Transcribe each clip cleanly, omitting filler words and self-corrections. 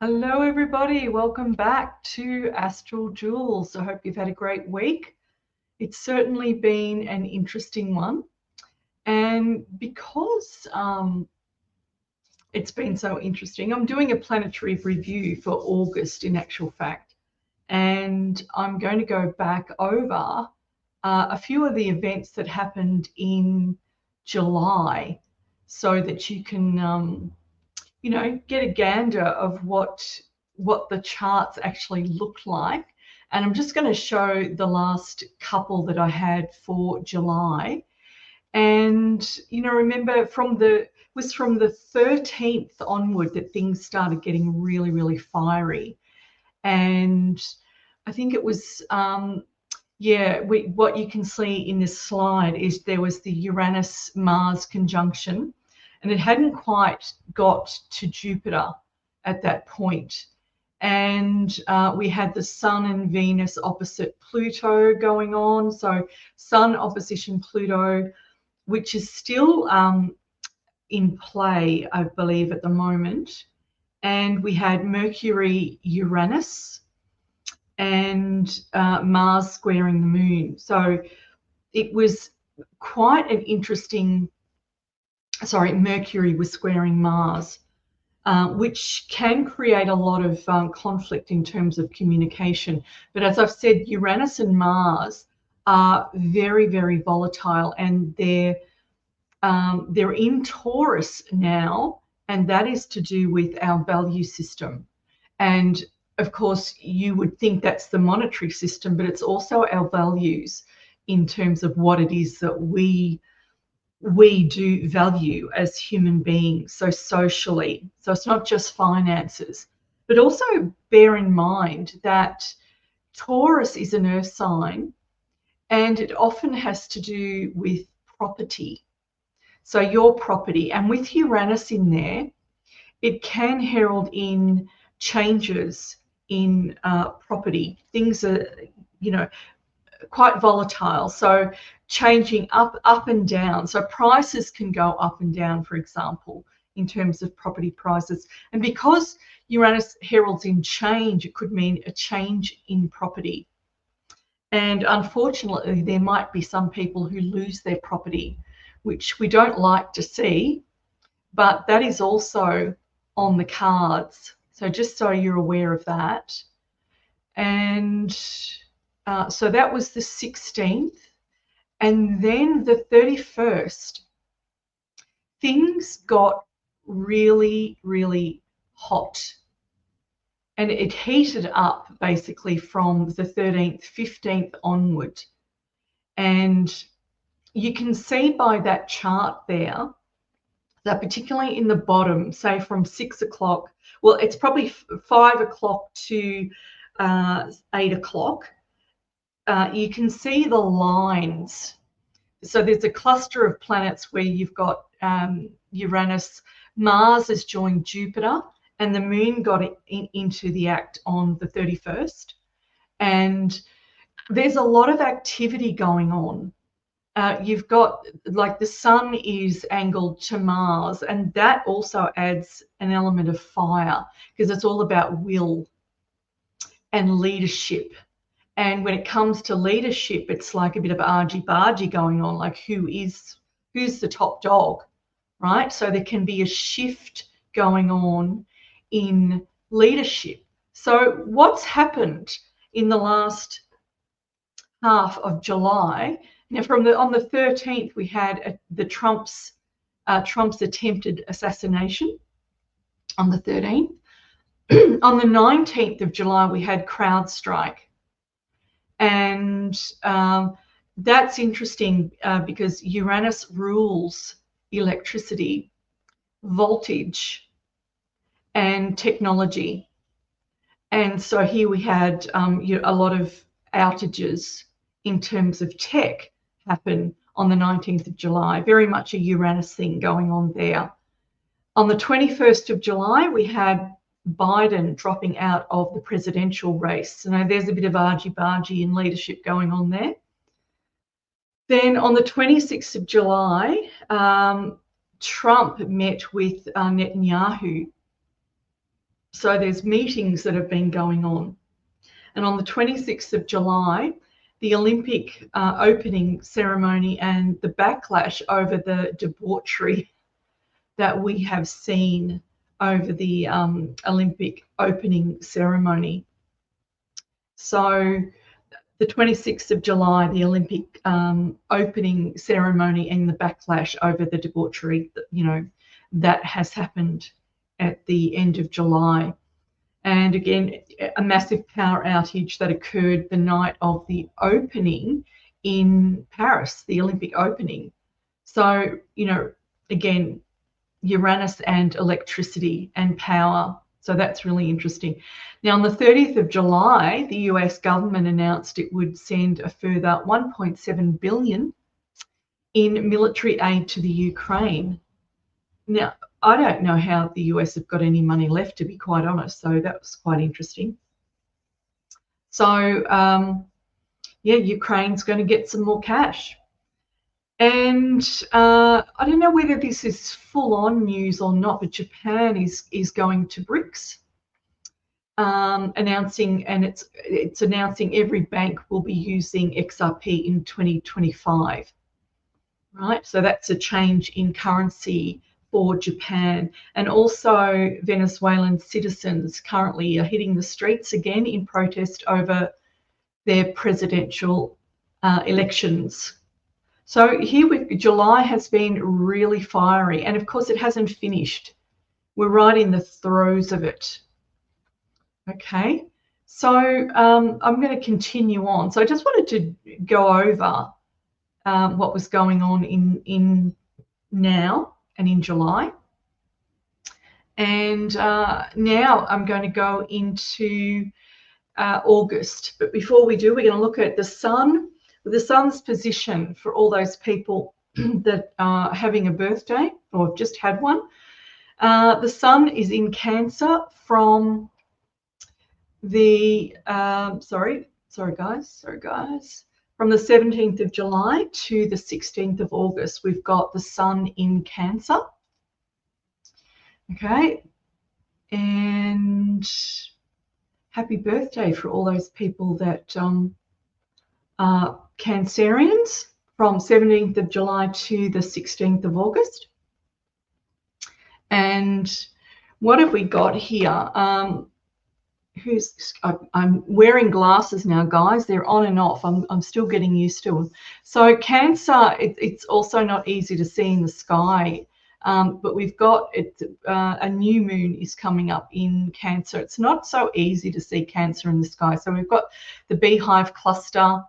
Hello, everybody. Welcome back to Astral Jewels. I hope you've had a great week. It's certainly been an interesting one. And because it's been so interesting, I'm doing a planetary review for August, in actual fact. And I'm going to go back over a few of the events that happened in July so that you can get a gander of what the charts actually look like. And I'm just going to show the last couple that I had for July. And remember from the 13th onward that things started getting really, really fiery. And I think it was what you can see in this slide is there was the Uranus-Mars conjunction, and it hadn't quite got to Jupiter at that point. And we had the Sun and Venus opposite Pluto going on. So Sun opposition Pluto, which is still in play, I believe, at the moment. And we had Mercury Uranus and Mars squaring the moon. So it was quite an interesting, Mercury was squaring Mars, which can create a lot of conflict in terms of communication. But as I've said, Uranus and Mars are very, very volatile, and they're in Taurus now, and that is to do with our value system. And of course, you would think that's the monetary system, but it's also our values in terms of what it is that we do value as human beings, so socially. So it's not just finances, but also bear in mind that Taurus is an earth sign, and it often has to do with property. So your property, and with Uranus in there, it can herald in changes in property. Things are, quite volatile. So changing up and down. So prices can go up and down, for example, in terms of property prices. And because Uranus heralds in change, it could mean a change in property. And unfortunately, there might be some people who lose their property, which we don't like to see, but that is also on the cards. So just so you're aware of that. And so that was the 16th. And then the 31st, things got really, really hot. And it heated up basically from the 13th, 15th onward. And you can see by that chart there that particularly in the bottom, say from 6 o'clock, well, it's probably 5 o'clock to 8 o'clock, you can see the lines. So there's a cluster of planets where you've got Uranus, Mars has joined Jupiter, and the moon got into the act on the 31st. And there's a lot of activity going on. You've got, like, the sun is angled to Mars, and that also adds an element of fire because it's all about will and leadership. And when it comes to leadership, it's like a bit of argy-bargy going on, like who's the top dog, right? So there can be a shift going on in leadership. So what's happened in the last half of July? Now, on the 13th, we had the Trump's attempted assassination on the 13th. On the 19th of July, we had CrowdStrike. And that's interesting because Uranus rules electricity, voltage, and technology. And so here we had a lot of outages in terms of tech happen on the 19th of July, very much a Uranus thing going on there. On the 21st of July, we had Biden dropping out of the presidential race. So now there's a bit of argy-bargy in leadership going on there. Then on the 26th of July, Trump met with Netanyahu So there's meetings that have been going on. And on the 26th of July, the Olympic opening ceremony and the backlash over the debauchery that we have seen over the Olympic opening ceremony. So the 26th of July, the Olympic opening ceremony and the backlash over the debauchery, that has happened at the end of July. And again, a massive power outage that occurred the night of the opening in Paris, the Olympic opening. So, again, Uranus and electricity and power. So that's really interesting. Now, on the 30th of July, the US government announced it would send a further 1.7 billion in military aid to the Ukraine. Now, I don't know how the US have got any money left, to be quite honest. So that was quite interesting. So, Ukraine's going to get some more cash. And I don't know whether this is full-on news or not, but Japan is going to BRICS, announcing, and it's announcing every bank will be using XRP in 2025. Right, so that's a change in currency for Japan. And also Venezuelan citizens currently are hitting the streets again in protest over their presidential elections. So here July has been really fiery, and of course it hasn't finished. We're right in the throes of it. Okay, so I'm going to continue on. So I just wanted to go over what was going on in now and in July. And now I'm going to go into August. But before we do, we're going to look at the sun. The sun's position for all those people that are having a birthday or have just had one. The sun is in Cancer from the, sorry guys. From the 17th of July to the 16th of August, we've got the sun in Cancer. Okay, and happy birthday for all those people that are Cancerians from 17th of July to the 16th of August. And what have we got here? I'm wearing glasses now, guys. They're on and off. I'm still getting used to them. So Cancer, it's also not easy to see in the sky. But we've got a new moon is coming up in Cancer. It's not so easy to see Cancer in the sky. So we've got the Beehive cluster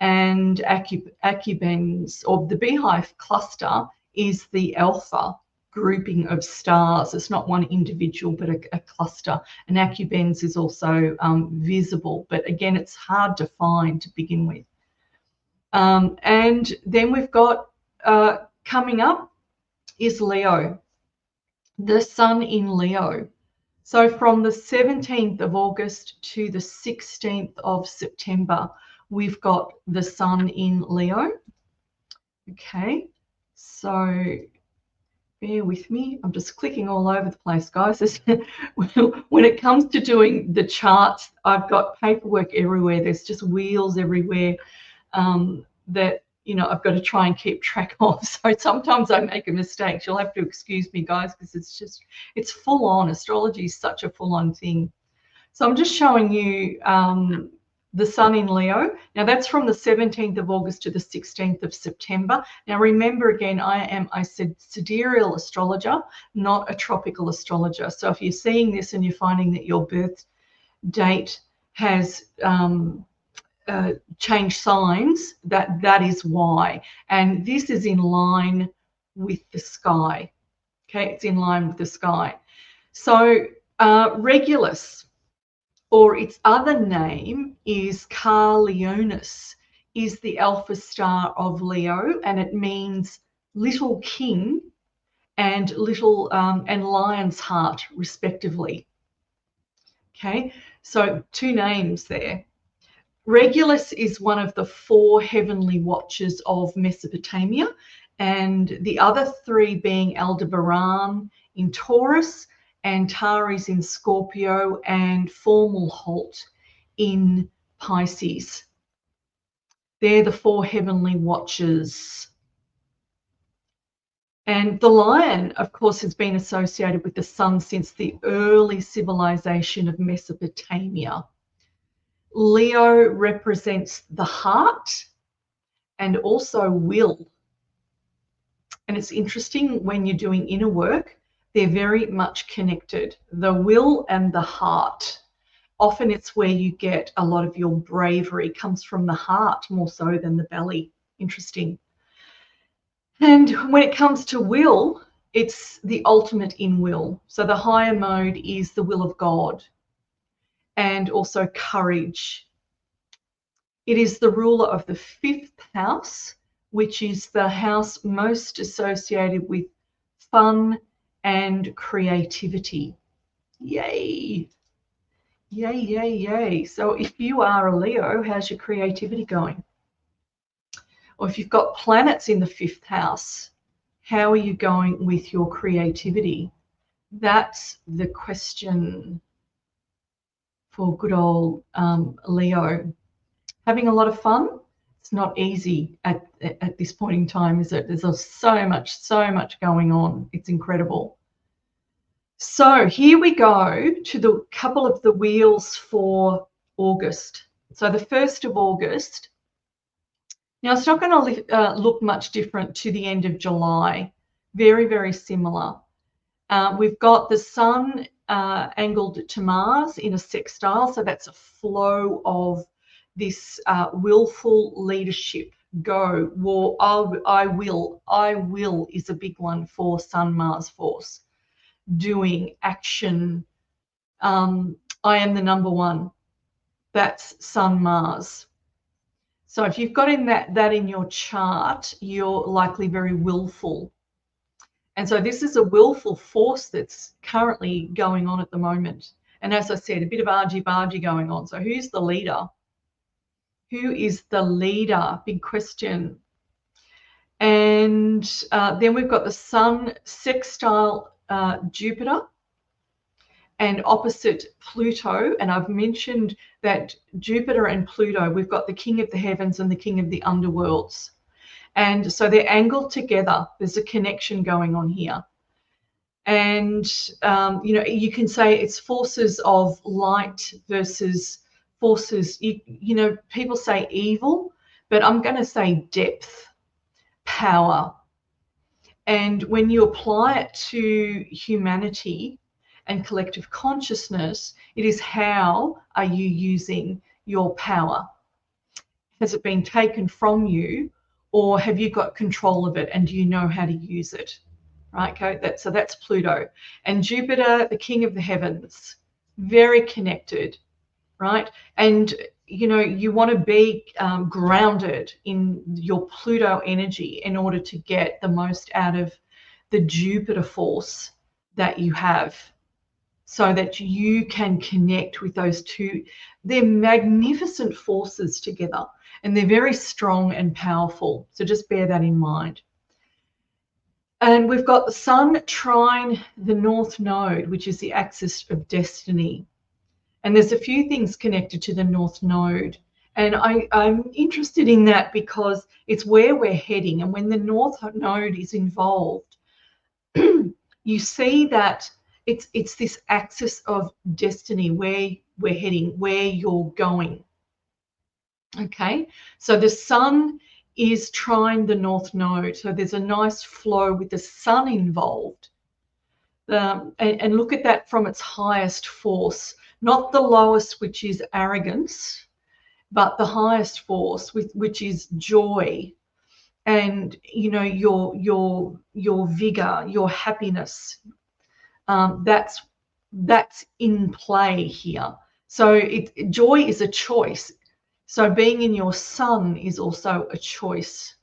and Acubens, or the Beehive cluster is the alpha grouping of stars. It's not one individual, but a cluster. And Acubens is also visible, but again, it's hard to find to begin with. And then we've got coming up is Leo, the sun in Leo. So from the 17th of August to the 16th of September, we've got the sun in Leo. Okay, so bear with me. I'm just clicking all over the place, guys. When it comes to doing the charts, I've got paperwork everywhere. There's just wheels everywhere that, I've got to try and keep track of. So sometimes I make a mistake. You'll have to excuse me, guys, because it's full on. Astrology is such a full on thing. So I'm just showing you the sun in Leo. Now that's from the 17th of August to the 16th of September. Now remember again, I said sidereal astrologer, not a tropical astrologer. So if you're seeing this and you're finding that your birth date has changed signs, that is why. And this is in line with the sky. Okay, it's in line with the sky. So Regulus, or its other name is Carleonis, is the alpha star of Leo, and it means little king and little and lion's heart, respectively. Okay, so two names there. Regulus is one of the 4 heavenly watchers of Mesopotamia, and the other 3 being Aldebaran in Taurus Antares in Scorpio, and Fomalhaut in Pisces. They're the 4 heavenly watchers. And the lion, of course, has been associated with the sun since the early civilization of Mesopotamia. Leo represents the heart and also will. And it's interesting when you're doing inner work, they're very much connected, the will and the heart. Often it's where you get a lot of your bravery comes from the heart more so than the belly. Interesting. And when it comes to will, it's the ultimate in will. So the higher mode is the will of God and also courage. It is the ruler of the 5th house, which is the house most associated with fun and creativity. Yay. Yay, yay, yay. So if you are a Leo, how's your creativity going? Or if you've got planets in the 5th house, how are you going with your creativity? That's the question for good old Leo. Having a lot of fun? It's not easy at this point in time, is it? There's so much going on. It's incredible. So here we go to the couple of the wheels for August. So the 1st of August. Now, it's not going to look much different to the end of July. Very, very similar. We've got the sun angled to Mars in a sextile. So that's a flow of this willful leadership. Go, war, I will is a big one for Sun-Mars force. Doing, action. I am the number one. That's Sun-Mars. So if you've got in that in your chart, you're likely very willful. And so this is a willful force that's currently going on at the moment. And as I said, a bit of argy-bargy going on. So who's the leader? Who is the leader? Big question. And then we've got the sun sextile Jupiter and opposite Pluto. And I've mentioned that Jupiter and Pluto, we've got the king of the heavens and the king of the underworlds. And so they're angled together. There's a connection going on here. And, you can say it's forces of light versus forces, people say evil, but I'm going to say depth, power. And when you apply it to humanity and collective consciousness, it is how are you using your power? Has it been taken from you, or have you got control of it and do you know how to use it? Right, okay, so that's Pluto. And Jupiter, the king of the heavens, very connected, right? And, you want to be grounded in your Pluto energy in order to get the most out of the Jupiter force that you have, so that you can connect with those two. They're magnificent forces together, and they're very strong and powerful. So just bear that in mind. And we've got the sun trine the North Node, which is the axis of destiny. And there's a few things connected to the North Node. And I'm interested in that because it's where we're heading. And when the North Node is involved, you see that it's this axis of destiny, where we're heading, where you're going. Okay, so the sun is trine the North Node. So there's a nice flow with the sun involved. And look at that from its highest force, not the lowest, which is arrogance, but the highest force, which is joy, and your vigor, your happiness. That's in play here. So joy is a choice. So being in your sun is also a choice.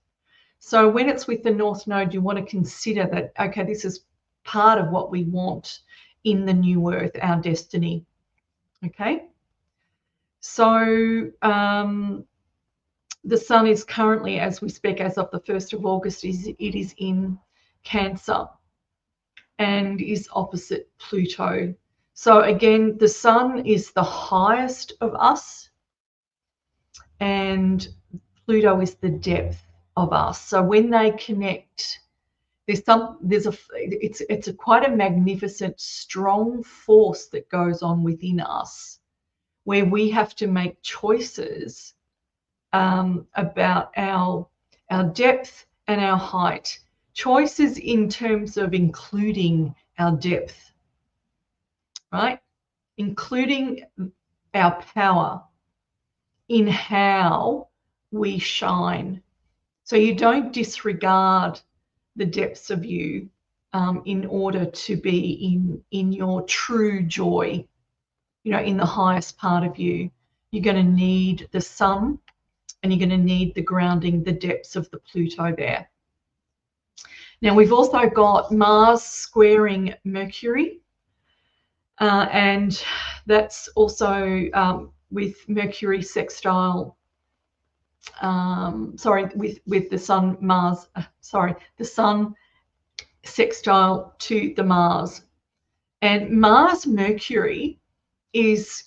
So when it's with the North Node, you want to consider that, okay, this is part of what we want in the new earth, our destiny. Okay. So the sun is currently, as we speak, as of the 1st of August, it is in Cancer. and is opposite Pluto. So again, the sun is the highest of us, and Pluto is the depth of us. So when they connect, it's a quite a magnificent, strong force that goes on within us, where we have to make choices about our depth and our height. Choices in terms of including our depth, right? Including our power in how we shine. So you don't disregard the depths of you in order to be in your true joy, in the highest part of you. You're going to need the sun, and you're going to need the grounding, the depths of the Pluto there. Now, we've also got Mars squaring Mercury, and that's also with Mercury sextile, with the Sun, Mars, the Sun sextile to the Mars. And Mars Mercury is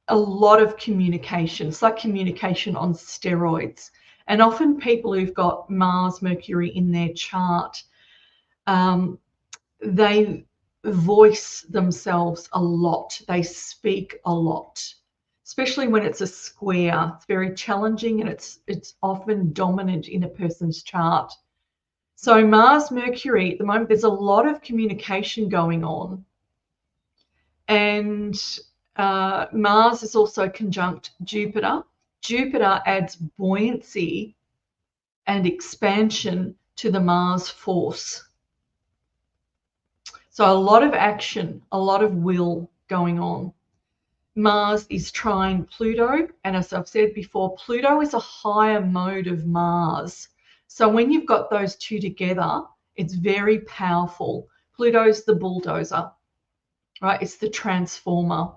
a lot of communication. It's like communication on steroids. And often people who've got Mars Mercury in their chart, they voice themselves a lot. They speak a lot, especially when it's a square. It's very challenging, and it's often dominant in a person's chart. So Mars Mercury, at the moment, there's a lot of communication going on. And Mars is also conjunct Jupiter. Jupiter adds buoyancy and expansion to the Mars force. So a lot of action, a lot of will going on. Mars is trying Pluto, and as I've said before, Pluto is a higher mode of Mars. So when you've got those two together, it's very powerful. Pluto's the bulldozer, right? It's the transformer.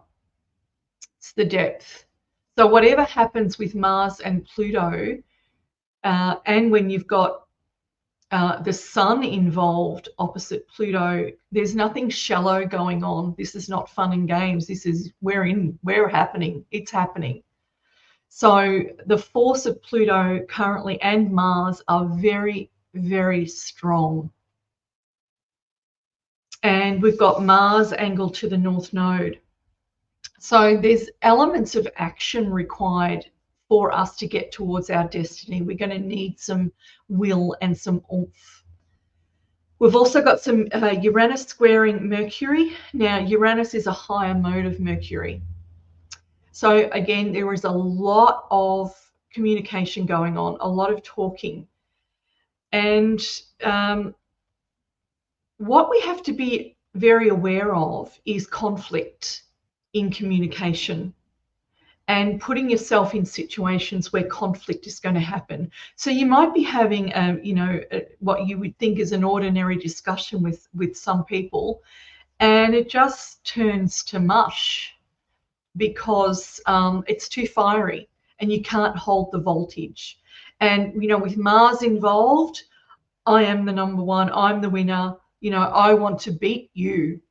It's the depth. So whatever happens with Mars and Pluto, and when you've got the sun involved opposite Pluto, there's nothing shallow going on. This is not fun and games. This is, we're happening. It's happening. So the force of Pluto currently and Mars are very, very strong. And we've got Mars angled to the North Node. So there's elements of action required for us to get towards our destiny. We're going to need some will and some oomph. We've also got some Uranus squaring Mercury. Now, Uranus is a higher mode of Mercury. So again, there is a lot of communication going on, a lot of talking. And what we have to be very aware of is conflict in communication and putting yourself in situations where conflict is going to happen. So you might be having, what you would think is an ordinary discussion with some people, and it just turns to mush because it's too fiery and you can't hold the voltage. And, with Mars involved, I am the number one, I'm the winner, I want to beat you,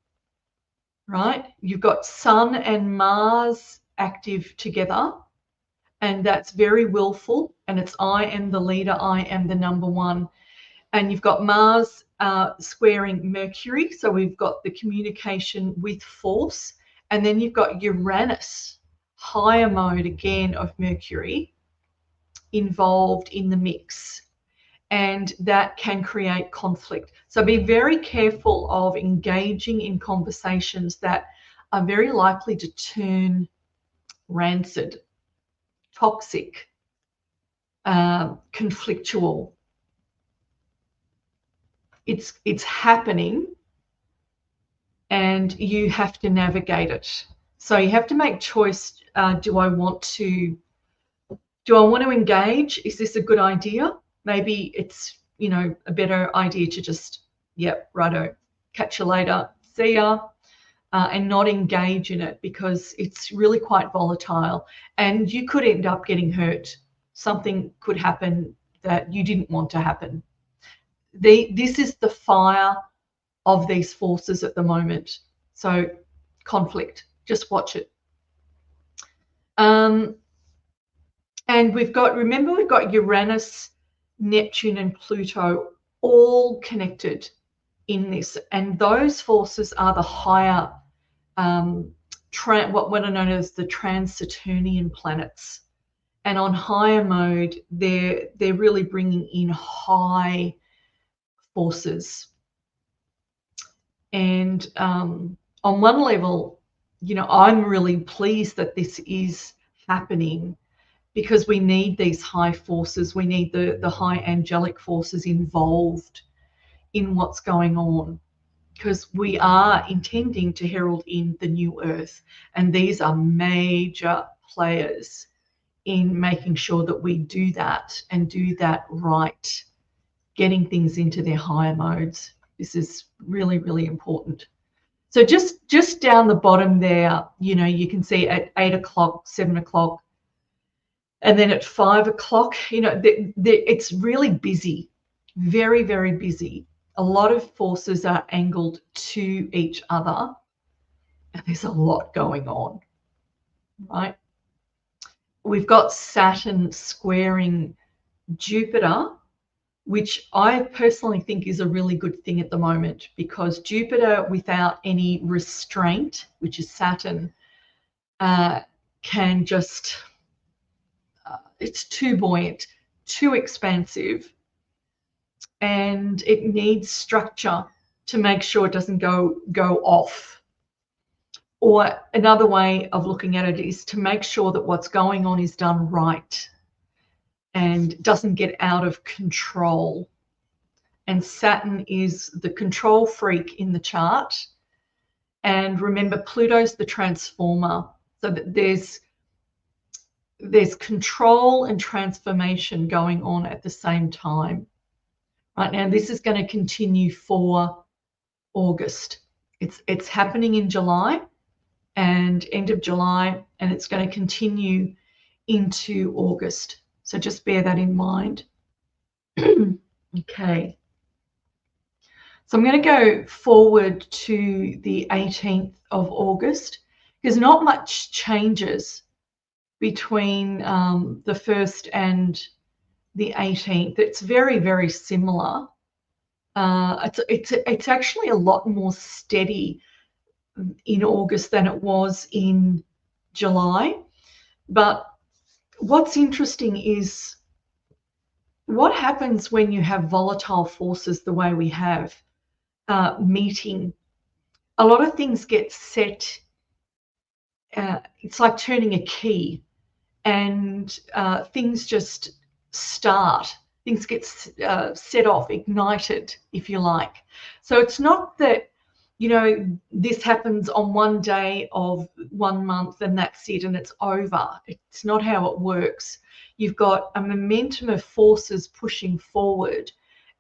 right? You've got Sun and Mars active together, and that's very willful, and it's I am the leader, I am the number one. And you've got Mars squaring Mercury, so we've got the communication with force. And then you've got Uranus, higher mode again of Mercury, involved in the mix. And that can create conflict. So be very careful of engaging in conversations that are very likely to turn rancid, toxic, conflictual. It's happening, and you have to navigate it. So you have to make choice. Do I want to engage? Is this a good idea? Maybe it's, a better idea to just, yep, righto, catch you later, see ya, and not engage in it, because it's really quite volatile and you could end up getting hurt. Something could happen that you didn't want to happen. This is the fire of these forces at the moment. So conflict, just watch it. And we've got Uranus, Neptune, and Pluto all connected in this, and those forces are the higher what are known as the trans-Saturnian planets. And on higher mode, they're really bringing in high forces. And on one level, I'm really pleased that this is happening, because we need these high forces. We need the high angelic forces involved in what's going on, because we are intending to herald in the new earth, and these are major players in making sure that we do that, and do that right, getting things into their higher modes. This is really, really important. So just down the bottom there, you can see at 8 o'clock, 7 o'clock, and then at 5 o'clock, it's really busy, very, very busy. A lot of forces are angled to each other, and there's a lot going on, right? We've got Saturn squaring Jupiter, which I personally think is a really good thing at the moment, because Jupiter without any restraint, which is Saturn, can just, it's too buoyant, too expansive, and it needs structure to make sure it doesn't go off. Or another way of looking at it is to make sure that what's going on is done right and doesn't get out of control. And Saturn is the control freak in the chart. And remember, Pluto's the transformer. So that there's control and transformation going on at the same time. Right now, this is going to continue for August. It's happening in July and end of July, and it's going to continue into August. So just bear that in mind. Okay. So I'm going to go forward to the 18th of August, because not much changes between the 1st and the 18th. It's very, very similar. It's actually a lot more steady in August than it was in July. But what's interesting is what happens when you have volatile forces the way we have meeting. A lot of things get set. It's like turning a key, and things just start. Things get set off, ignited, if you like. So it's not that, this happens on one day of 1 month and that's it and it's over. It's not how it works. You've got a momentum of forces pushing forward,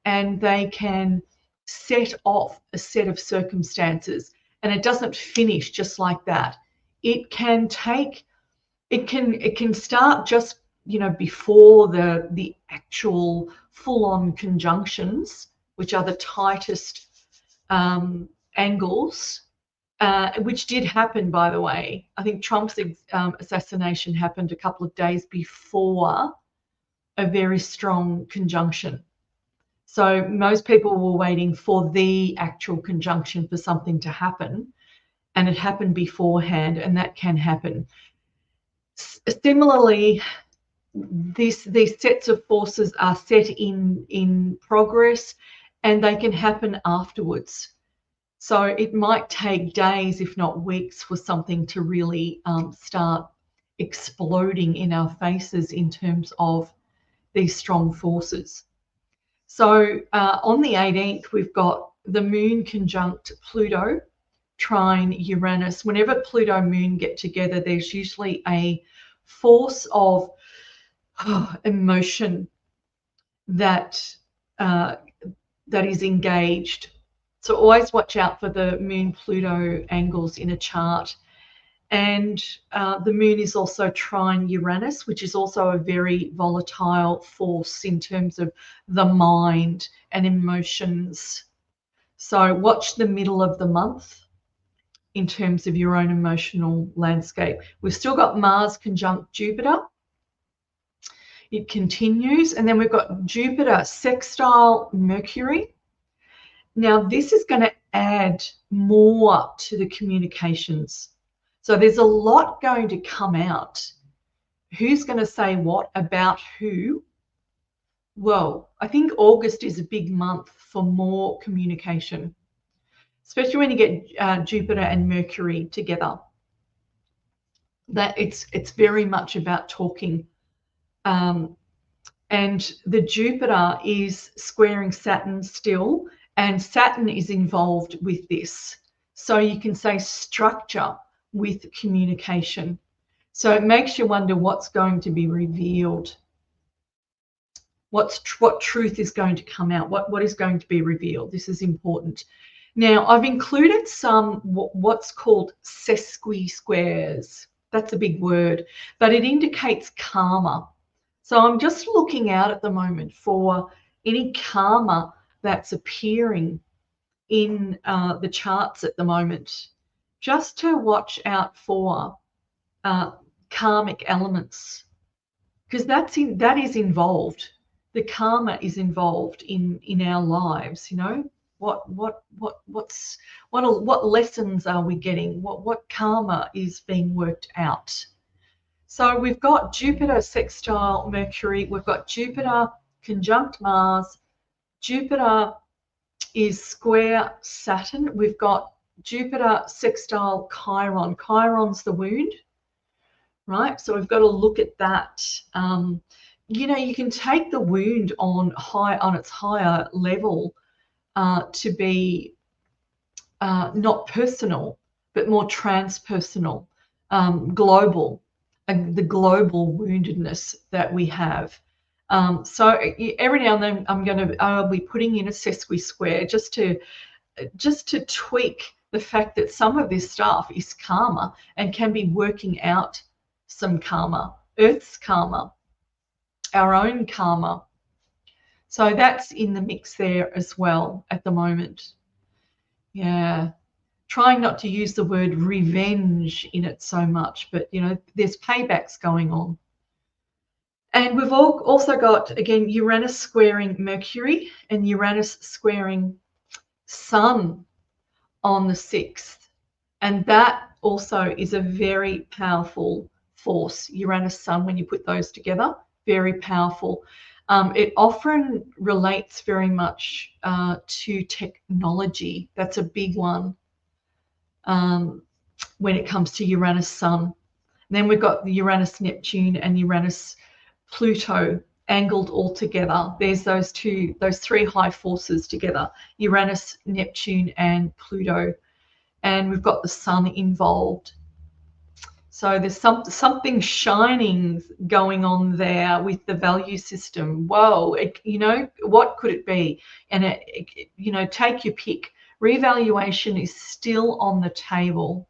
and they can set off a set of circumstances, and it doesn't finish just like that. It can start just before the actual full-on conjunctions, which are the tightest angles, which did happen, by the way. I think Trump's assassination happened a couple of days before a very strong conjunction. So most people were waiting for the actual conjunction for something to happen, and it happened beforehand, and that can happen. Similarly, these sets of forces are set in progress, and they can happen afterwards. So it might take days, if not weeks, for something to really start exploding in our faces in terms of these strong forces. So on the 18th, we've got the moon conjunct Pluto, trine Uranus. Whenever Pluto moon get together, there's usually a force of emotion that is engaged. So always watch out for the moon Pluto angles in a chart. And the moon is also trine Uranus, which is also a very volatile force in terms of the mind and emotions. So watch the middle of the month in terms of your own emotional landscape. We've still got Mars conjunct Jupiter. It continues. And then we've got Jupiter sextile Mercury. Now, this is going to add more to the communications. So there's a lot going to come out. Who's going to say what about who? Well, I think August is a big month for more communication, especially when you get Jupiter and Mercury together. That it's very much about talking. And the Jupiter is squaring Saturn still, and Saturn is involved with this. So you can say structure with communication. So it makes you wonder what's going to be revealed. What truth is going to come out? What is going to be revealed? This is important. Now, I've included some what's called sesqui-squares. That's a big word, but it indicates karma. So I'm just looking out at the moment for any karma that's appearing in the charts at the moment, just to watch out for karmic elements, because that is involved. The karma is involved in our lives. You know, what lessons are we getting? What karma is being worked out? So we've got Jupiter sextile Mercury. We've got Jupiter conjunct Mars. Jupiter is square Saturn. We've got Jupiter sextile Chiron. Chiron's the wound, right? So we've got to look at that. You know, you can take the wound on its higher level to be not personal, but more transpersonal, global, the global woundedness that we have. So every now and then I'll be putting in a sesqui-square just to tweak the fact that some of this stuff is karma and can be working out some karma, Earth's karma, our own karma. So that's in the mix there as well at the moment. Yeah. Trying not to use the word revenge in it so much, but you know, there's paybacks going on. And we've also got, again, Uranus squaring Mercury and Uranus squaring Sun on the 6th. And that also is a very powerful force, Uranus Sun, when you put those together, very powerful. It often relates very much to technology. That's a big one when it comes to Uranus Sun. And then we've got the Uranus Neptune and Uranus Pluto angled all together. There's those three high forces together, Uranus, Neptune, and Pluto. And we've got the Sun involved. So there's something shining going on there with the value system. Whoa, you know, what could it be? And you know, take your pick. Revaluation is still on the table.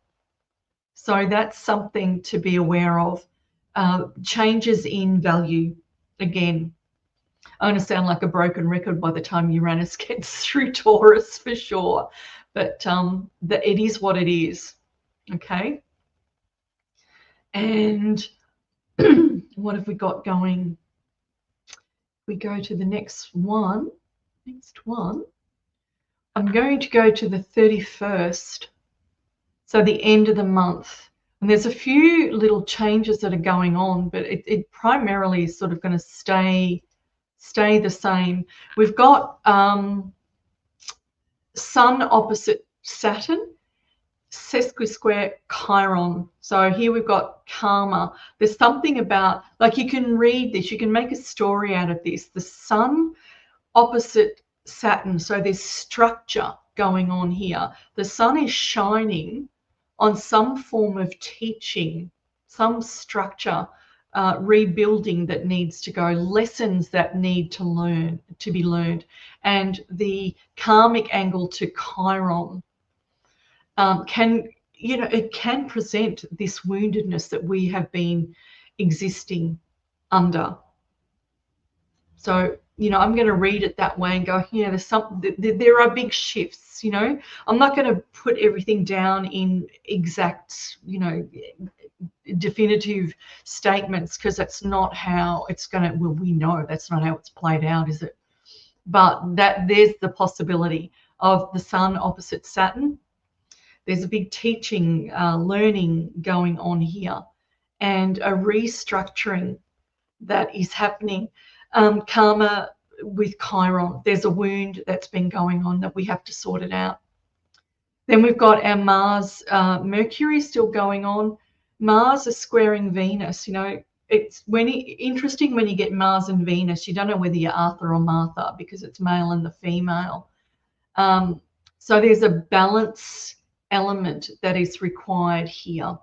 So that's something to be aware of. Changes in value. Again, I'm going to sound like a broken record by the time Uranus gets through Taurus for sure. But it is what it is. Okay. And what have we got going? We go to the next one. I'm going to go to the 31st. So the end of the month. And there's a few little changes that are going on, but it primarily is sort of going to stay the same. We've got Sun opposite Saturn, sesqui-square Chiron. So here we've got karma. There's something about, like, you can read this, you can make a story out of this. The Sun opposite Saturn. So there's structure going on here. The Sun is shining on some form of teaching, some structure, rebuilding that needs to go, lessons that need to be learned. And the karmic angle to Chiron it can present this woundedness that we have been existing under. So I'm going to read it that way and go, there are big shifts. I'm not going to put everything down in exact, definitive statements, because that's not how it's going to, well, we know that's not how it's played out, is it? But that there's the possibility of the Sun opposite Saturn. There's a big teaching, learning going on here, and a restructuring that is happening. Karma with Chiron, there's a wound that's been going on that we have to sort it out. Then we've got our Mars, Mercury still going on. Mars is squaring Venus. It's interesting when you get Mars and Venus, you don't know whether you're Arthur or Martha, because it's male and the female. So there's a balance element that is required here.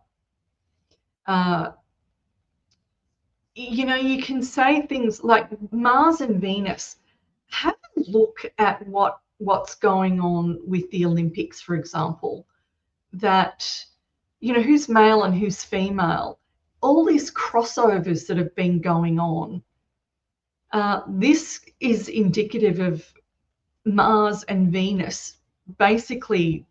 You can say things like Mars and Venus. Have a look at what's going on with the Olympics, for example, that, who's male and who's female, all these crossovers that have been going on. This is indicative of Mars and Venus, basically,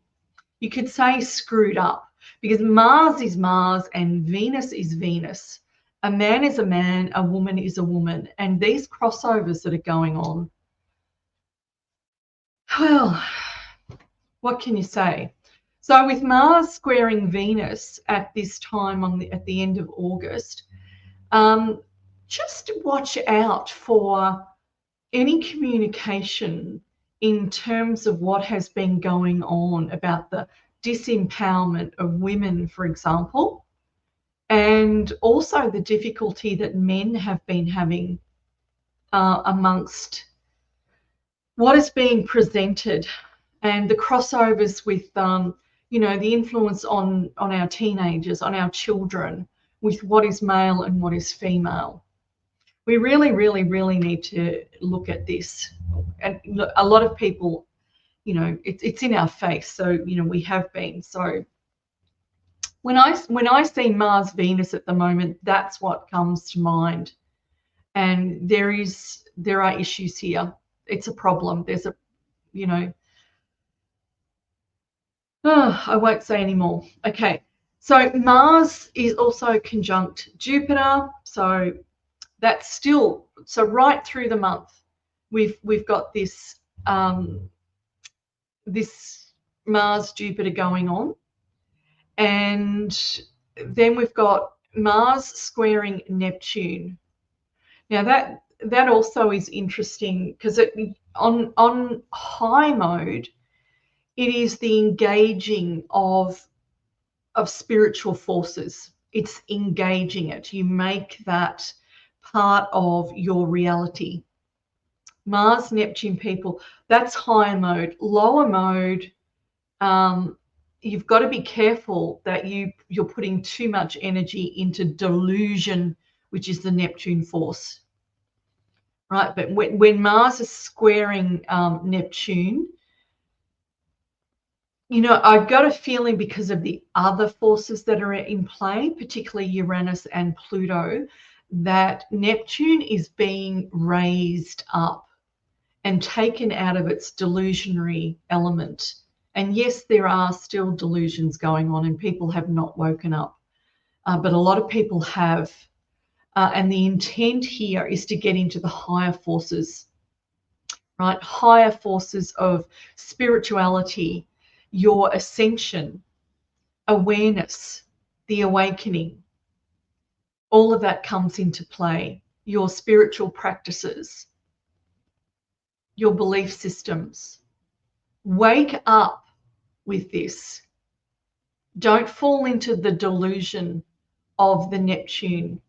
you could say screwed up, because Mars is Mars and Venus is Venus. A man is a man, a woman is a woman, and these crossovers that are going on, well, what can you say? So with Mars squaring Venus at this time at the end of August, just watch out for any communication in terms of what has been going on about the disempowerment of women, for example, and also the difficulty that men have been having amongst what is being presented, and the crossovers with the influence on our teenagers, on our children, with what is male and what is female. We really, really, really need to look at this. And a lot of people, it's in our face. So, we have been. So when I see Mars Venus at the moment, that's what comes to mind. And there are issues here. It's a problem. There's a, I won't say anymore. Okay. So Mars is also conjunct Jupiter. So that's still, so right through the month, we've got this this Mars Jupiter going on, and then we've got Mars squaring Neptune. Now that also is interesting, because on high mode, it is the engaging of spiritual forces. It's engaging it. You make that part of your reality. Mars, Neptune people, that's higher mode. Lower mode, you've got to be careful that you're putting too much energy into delusion, which is the Neptune force, right? But when Mars is squaring Neptune, I've got a feeling, because of the other forces that are in play, particularly Uranus and Pluto, that Neptune is being raised up and taken out of its delusionary element. And yes, there are still delusions going on and people have not woken up, but a lot of people have. And the intent here is to get into the higher forces, right? Higher forces of spirituality, your ascension, awareness, the awakening. All of that comes into play. Your spiritual practices, your belief systems. Wake up with this. Don't fall into the delusion of the Neptune,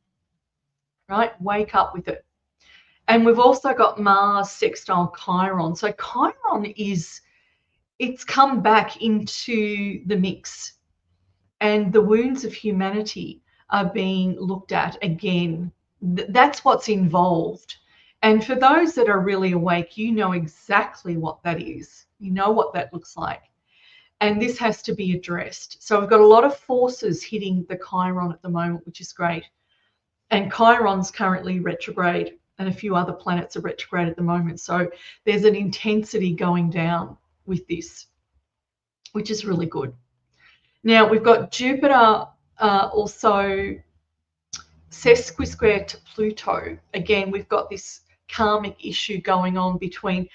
right? Wake up with it. And we've also got Mars sextile Chiron. So Chiron it's come back into the mix, and the wounds of humanity are being looked at again. That's what's involved. And for those that are really awake, you know exactly what that is. You know what that looks like. And this has to be addressed. So we've got a lot of forces hitting the Chiron at the moment, which is great. And Chiron's currently retrograde. and a few other planets are retrograde at the moment. So there's an intensity going down with this, which is really good. Now we've got Jupiter also sesqui-square to Pluto. Again, we've got this karmic issue going on between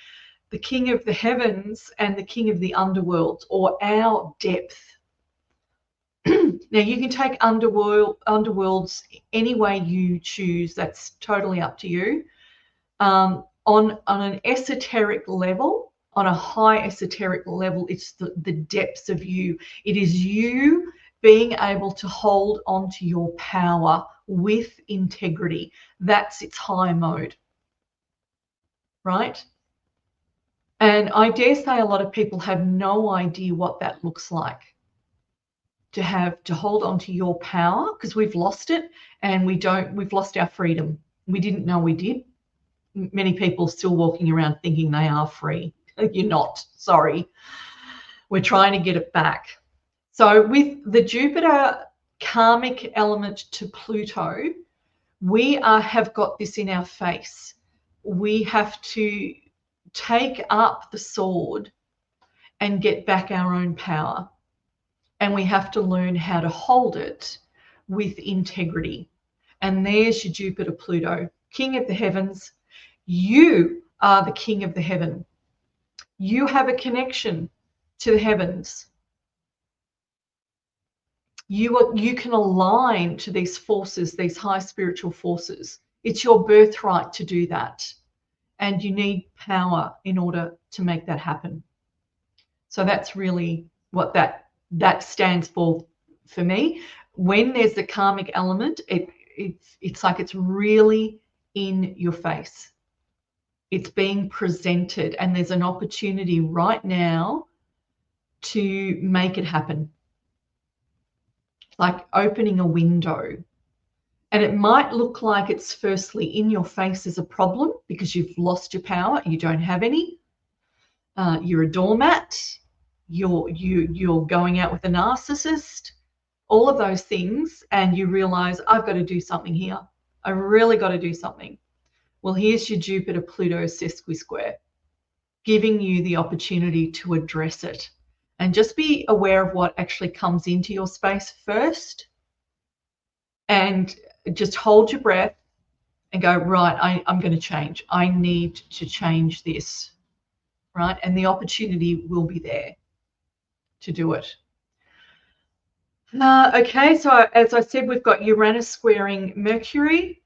the king of the heavens and the king of the underworld, or our depth. Now you can take underworlds any way you choose. That's totally up to you. On an esoteric level, on a high esoteric level, it's the depths of you. It is you being able to hold on to your power with integrity. That's its high mode, right? And I dare say a lot of people have no idea what that looks like, to hold on to your power, because we've lost it, and we've lost our freedom. We didn't know we did. Many people still walking around thinking they are free. You're not, sorry. We're trying to get it back. So with the Jupiter karmic element to Pluto, we have got this in our face. We have to take up the sword and get back our own power. And we have to learn how to hold it with integrity. And there's your Jupiter, Pluto, king of the heavens. You are the king of the heaven. You have a connection to the heavens. You can align to these forces, these high spiritual forces. It's your birthright to do that. And you need power in order to make that happen. So that's really what that stands for me. When there's the karmic element, it's like it's really in your face. It's being presented, and there's an opportunity right now to make it happen. Like opening a window. And it might look like it's firstly in your face as a problem because you've lost your power, you don't have any. You're a doormat. You're going out with a narcissist, all of those things, and you realize, I've got to do something here. I really got to do something. Well, here's your Jupiter Pluto sesqui-square, giving you the opportunity to address it. And just be aware of what actually comes into your space first, and just hold your breath and go, right, I'm going to change. I need to change this, right? And the opportunity will be there to do it. Okay, so as I said, we've got Uranus squaring Mercury.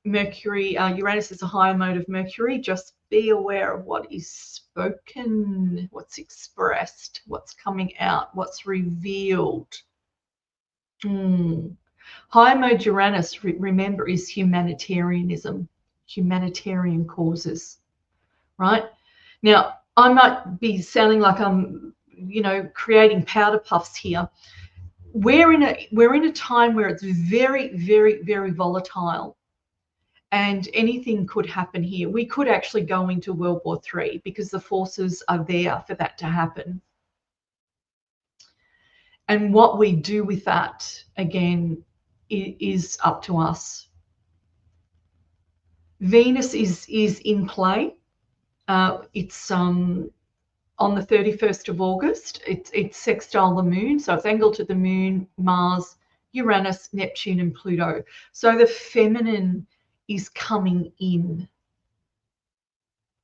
Uranus is a higher mode of Mercury. Just be aware of what is spoken, what's expressed, what's coming out, what's revealed. High mode Uranus, remember, is humanitarianism, humanitarian causes, right? Now, I might be sounding like I'm, creating powder puffs here. We're in a time where it's very, very, very volatile, and anything could happen here. We could actually go into World War III because the forces are there for that to happen. And what we do with that, again, is up to us. Venus is in play. It's on the 31st of August. It's sextile the moon, so it's angled to the moon, Mars, Uranus, Neptune, and Pluto. So the feminine is coming in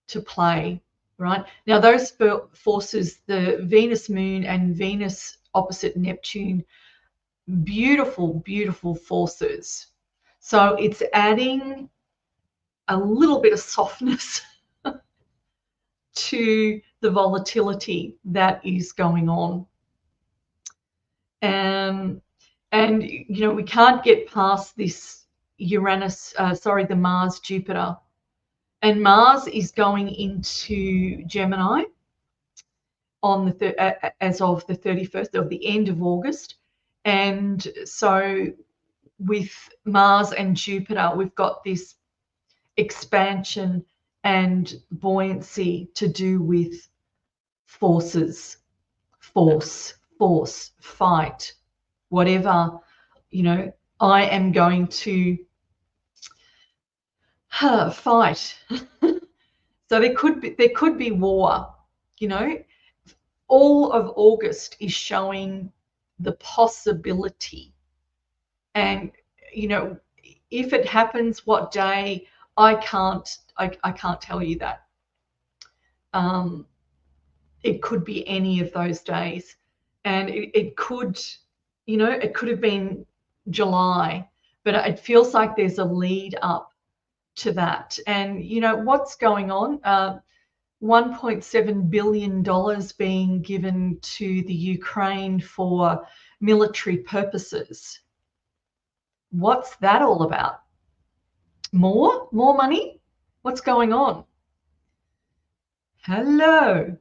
to play, right? Now those forces, the Venus moon and Venus opposite Neptune, beautiful, beautiful forces. So it's adding a little bit of softness to the volatility that is going on. And we can't get past this the Mars Jupiter. And Mars is going into Gemini on as of the 31st, of the end of August. And so with Mars and Jupiter, we've got this expansion and buoyancy to do with forces, force, fight, whatever. I am going to fight. So there could be war. You know, all of August is showing the possibility, and you know, if it happens, what day? I can't tell you that. It could be any of those days, and it could, you know, it could have been July, but it feels like there's a lead up to that. And you know what's going on? $1.7 billion being given to the Ukraine for military purposes. What's that all about? More money? What's going on? Hello.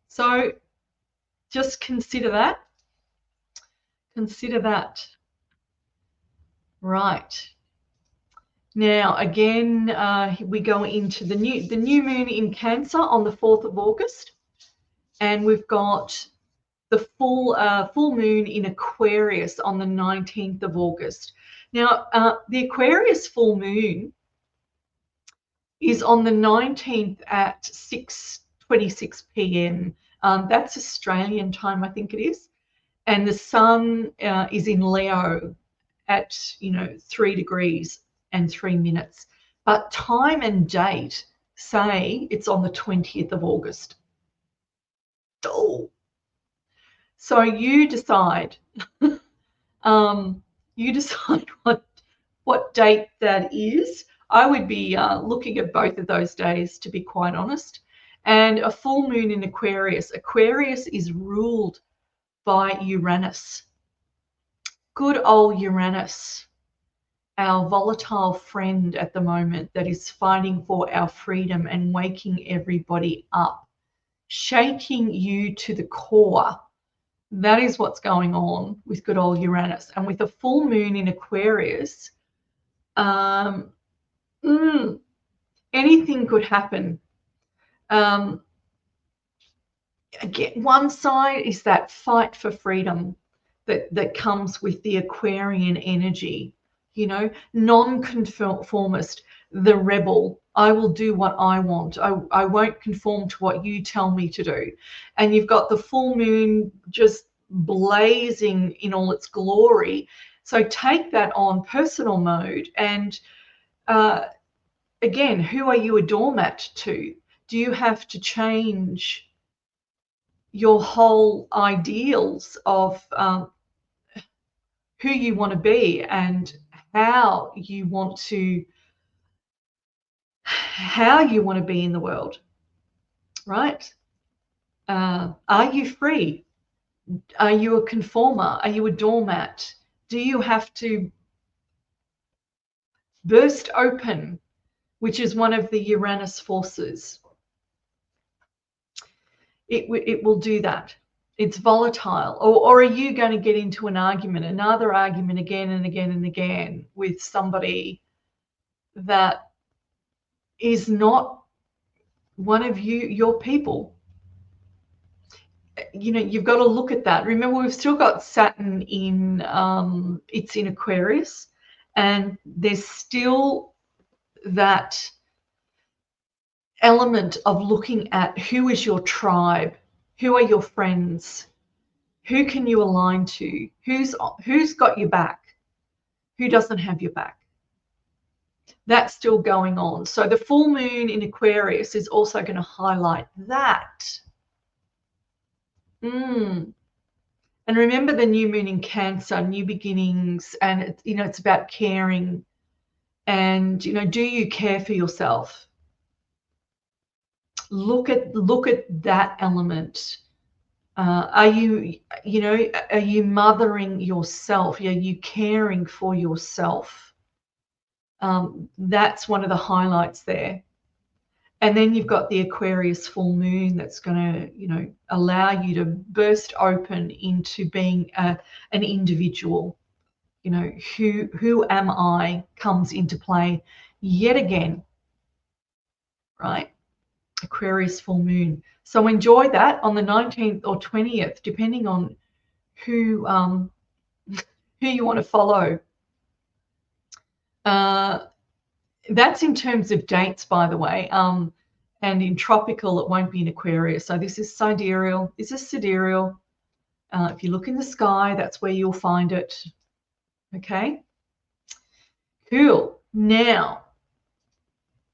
So just consider that. Consider that. Right. Now, again, we go into the new moon in Cancer on the 4th of August, and we've got the full moon in Aquarius on the 19th of August. Now, the Aquarius full moon is on the 19th at 6:26 p.m. That's Australian time, I think it is, and the sun is in Leo at 3 degrees and 3 minutes, but time and date say it's on the 20th of August. Oh. So you decide. You decide what date that is. I would be looking at both of those days, to be quite honest. And a full moon in Aquarius. Aquarius is ruled by Uranus. Good old Uranus, our volatile friend at the moment that is fighting for our freedom and waking everybody up, shaking you to the core. That is what's going on with good old Uranus. And with a full moon in Aquarius, anything could happen. Again, one side is that fight for freedom that comes with the Aquarian energy, non-conformist, the rebel. I will do what I want. I won't conform to what you tell me to do. And you've got the full moon just blazing in all its glory. So take that on personal mode. And again, who are you a doormat to? Do you have to change your whole ideals of who you want to be and how you want to be in the world, right? Are you free? Are you a conformer? Are you a doormat? Do you have to burst open, which is one of the Uranus forces? It will do that. It's volatile. Or are you going to get into another argument again and again and again with somebody that is not one of your people? You've got to look at that. Remember, we've still got Saturn in it's in Aquarius, and there's still that element of looking at who is your tribe, who are your friends, who can you align to, who's got your back, who doesn't have your back. That's still going on. So the full moon in Aquarius is also going to highlight that. And remember the new moon in Cancer, new beginnings, and it's about caring. And do you care for yourself? Look at that element. Are you mothering yourself? Are you caring for yourself? That's one of the highlights there. And then you've got the Aquarius full moon that's going to, allow you to burst open into being an individual. Who am I comes into play yet again, right? Aquarius full moon. So enjoy that on the 19th or 20th, depending on who you want to follow. That's in terms of dates, by the way. And in tropical, it won't be in Aquarius. So this is sidereal. This is sidereal. If you look in the sky, that's where you'll find it. Okay. Cool. Now,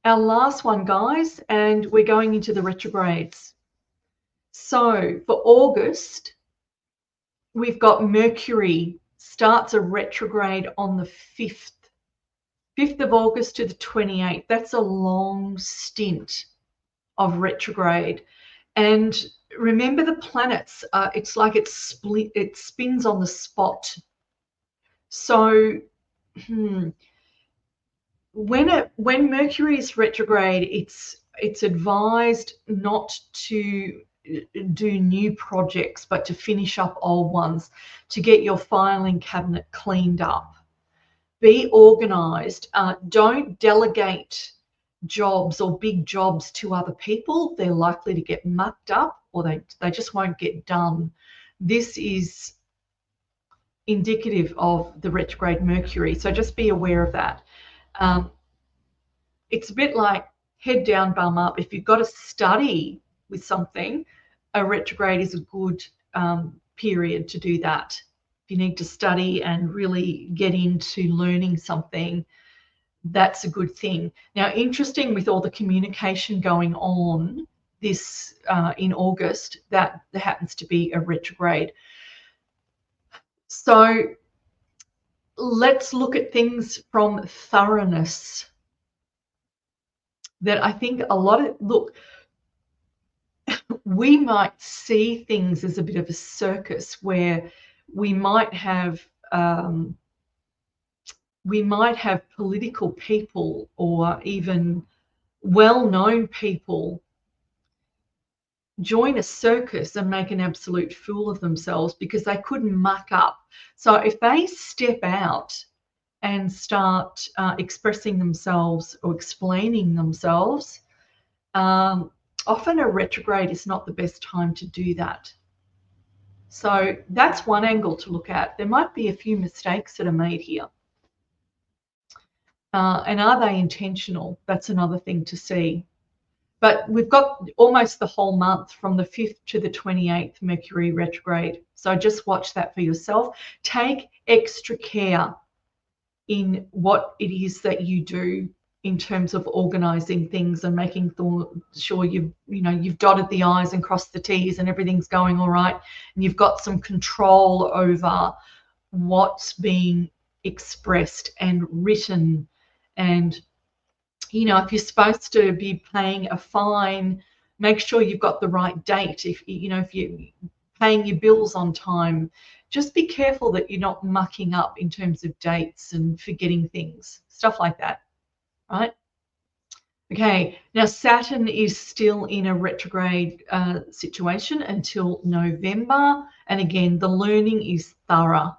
our last one, guys, and we're going into the retrogrades. So for August, we've got Mercury starts a retrograde on the 5th of August to the 28th. That's a long stint of retrograde. And remember the planets, it's like it spins on the spot. So when Mercury is retrograde, it's advised not to do new projects, but to finish up old ones, to get your filing cabinet cleaned up. Be organized. Don't delegate jobs or big jobs to other people. They're likely to get mucked up, or they just won't get done. This is indicative of the retrograde Mercury, so just be aware of that. It's a bit like head down, bum up. If you've got to study with something, a retrograde is a good period to do that. If you need to study and really get into learning something, that's a good thing. Now, interesting, with all the communication going on this in August, that there happens to be a retrograde. So let's look at things from thoroughness. That I think a lot of, look, we might see things as a bit of a circus where we might have political people or even well-known people join a circus and make an absolute fool of themselves because they couldn't muck up. So if they step out and start expressing themselves or explaining themselves, often a retrograde is not the best time to do that. So that's one angle to look at. There might be a few mistakes that are made here. And are they intentional? That's another thing to see. But we've got almost the whole month from the 5th to the 28th Mercury retrograde. So just watch that for yourself. Take extra care in what it is that you do in terms of organizing things and making sure you've dotted the I's and crossed the T's and everything's going all right, and you've got some control over what's being expressed and written. And if you're supposed to be paying a fine, make sure you've got the right date. If you're paying your bills on time, just be careful that you're not mucking up in terms of dates and forgetting things, stuff like that, right? Okay, now Saturn is still in a retrograde situation until November. And again, the learning is thorough.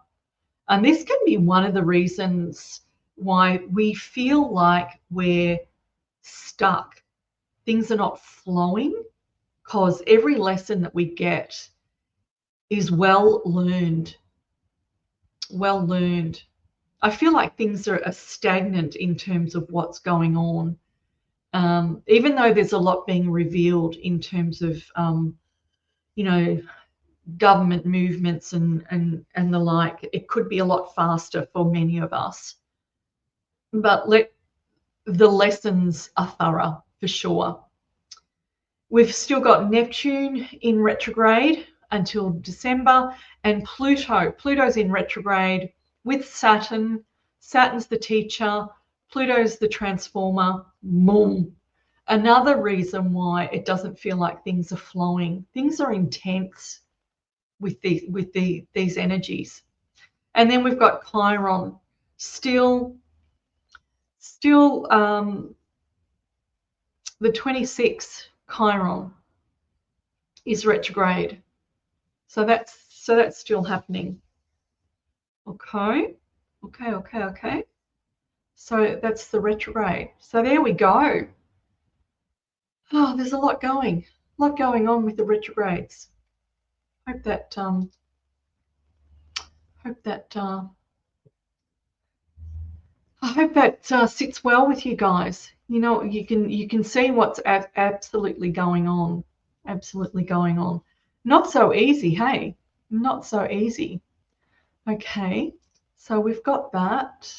And this can be one of the reasons why we feel like we're stuck. Things are not flowing, because every lesson that we get is well learned. I feel like things are stagnant in terms of what's going on. Even though there's a lot being revealed in terms of, government movements and the like, it could be a lot faster for many of us. But the lessons are thorough for sure. We've still got Neptune in retrograde until December, and Pluto's in retrograde with Saturn. Saturn's the teacher, Pluto's the transformer. Another reason why it doesn't feel like things are flowing. Things are intense with these energies. And then we've got Chiron still the 26th Chiron is retrograde. So that's still happening. Okay. So that's the retrograde. So there we go. Oh, there's a lot going on with the retrogrades. Hope I hope that sits well with you guys. You know, you can see what's absolutely going on. Absolutely going on. Not so easy, hey? Not so easy. Okay, so we've got that.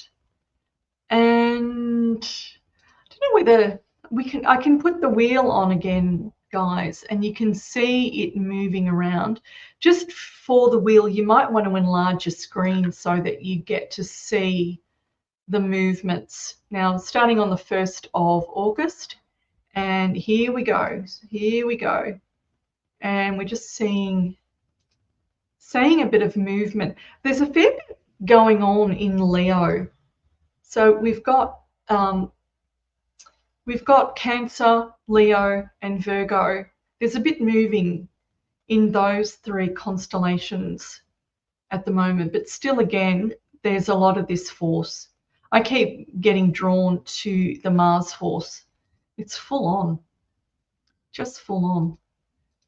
And I don't know whether I can put the wheel on again, guys, and you can see it moving around. Just for the wheel, you might want to enlarge your screen so that you get to see the movements. Now, starting on the 1st of August, and here we go. Here we go. And we're just seeing a bit of movement. There's a fair bit going on in Leo. So we've got Cancer, Leo, and Virgo. There's a bit moving in those three constellations at the moment, but still, again, there's a lot of this force. I keep getting drawn to the Mars force. It's full on, just full on.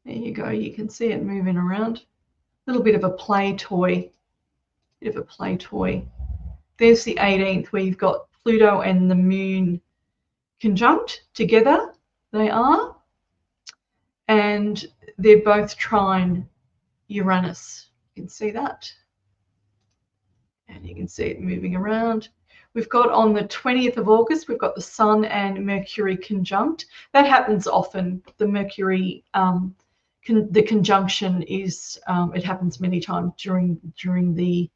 There you go. You can see it moving around. A little bit of a play toy. Bit of a play toy. There's the 18th, where you've got Pluto and the Moon conjunct together. They are. And they're both trine Uranus. You can see that. And you can see it moving around. We've got on the 20th of August, we've got the Sun and Mercury conjunct. That happens often. The Mercury, the conjunction is, it happens many times during the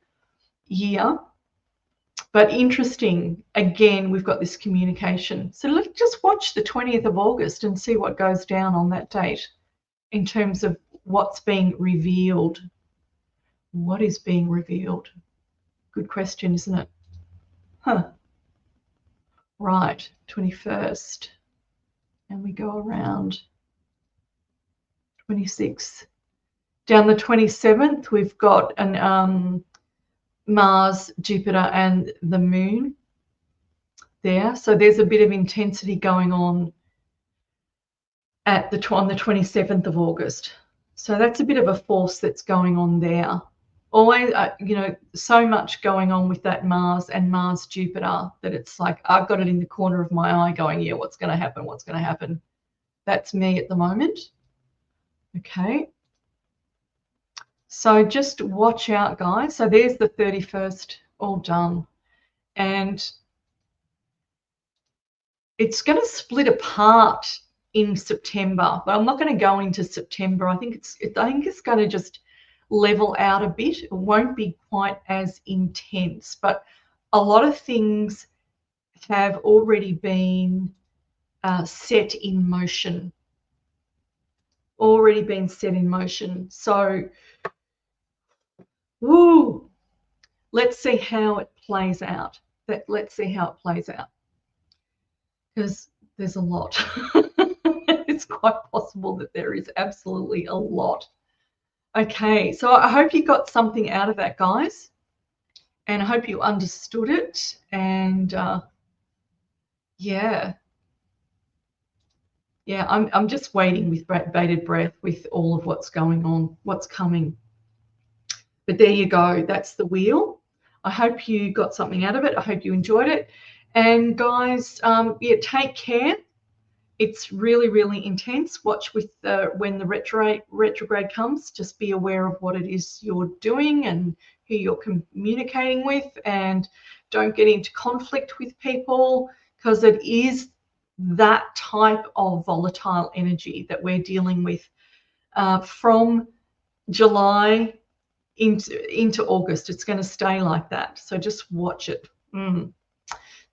year. But interesting, again, we've got this communication. So let's just watch the 20th of August and see what goes down on that date in terms of what's being revealed. What is being revealed? Good question, isn't it? Huh. Right, 21st. And we go around 26th. Down the 27th, we've got an Mars, Jupiter, and the Moon there. So there's a bit of intensity going on on the 27th of August. So that's a bit of a force that's going on there. Always, you know, so much going on with that Mars and Mars Jupiter that it's like I've got it in the corner of my eye going, yeah, what's going to happen? What's going to happen? That's me at the moment. Okay. So just watch out, guys. So there's the 31st, all done. And it's going to split apart in September, but I'm not going to go into September. I think it's going to just level out a bit. It won't be quite as intense, but a lot of things have already been set in motion. Already been set in motion. So, woo, let's see how it plays out. Let's see how it plays out. Because there's a lot. It's quite possible that there is absolutely a lot. Okay, so I hope you got something out of that, guys. And I hope you understood it. And yeah, I'm just waiting with bated breath with all of what's going on, what's coming. But there you go. That's the wheel. I hope you got something out of it. I hope you enjoyed it. And guys, yeah, take care. It's really, really intense. Watch with when the retrograde comes. Just be aware of what it is you're doing and who you're communicating with, and don't get into conflict with people, because it is that type of volatile energy that we're dealing with from July into August. It's going to stay like that. So just watch it.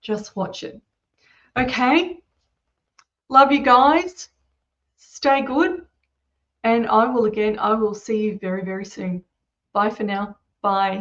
Just watch it. Okay. Love you guys. Stay good. And I will see you very, very soon. Bye for now. Bye.